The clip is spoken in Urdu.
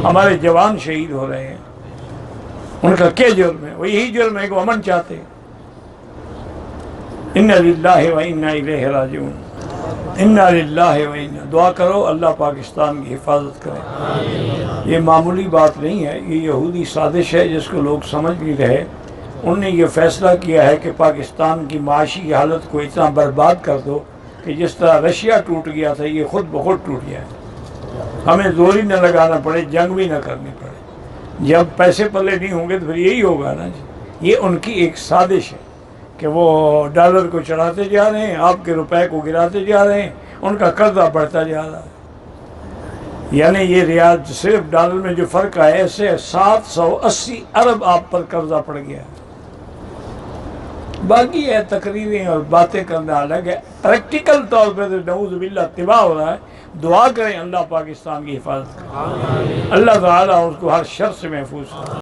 ہمارے جوان شہید ہو رہے ہیں، ان کا کیا جرم ہے؟ وہ یہی جرم ہے کہ وہ امن چاہتے ہیں۔ انا للہ و انا الیہ راجعون، انا للہ و انا، دعا کرو اللہ پاکستان کی حفاظت کرے۔ یہ معمولی بات نہیں ہے، یہ یہودی سازش ہے جس کو لوگ سمجھ نہیں رہے۔ انہوں نے یہ فیصلہ کیا ہے کہ پاکستان کی معاشی حالت کو اتنا برباد کر دو کہ جس طرح رشیا ٹوٹ گیا تھا یہ خود بخود ٹوٹ گیا ہے، ہمیں زور ہی نہ لگانا پڑے، جنگ بھی نہ کرنی پڑے۔ جب پیسے پلے نہیں ہوں گے تو پھر یہی ہوگا نا جی۔ یہ ان کی ایک سازش ہے کہ وہ ڈالر کو چڑھاتے جا رہے ہیں، آپ کے روپے کو گراتے جا رہے ہیں، ان کا قرضہ بڑھتا جا رہا ہے۔ یعنی یہ ریاض صرف ڈالر میں جو فرق ہے، ایسے 780 ارب آپ پر قرضہ پڑ گیا ہے۔ باقی ہے تقریریں اور باتیں کرنا الگ ہے، پریکٹیکل طور پہ نعوذ باللہ تباہ ہو رہا ہے۔ دعا کریں اللہ پاکستان کی حفاظت کرے، اللہ تعالیٰ اس کو ہر شر سے محفوظ کرے۔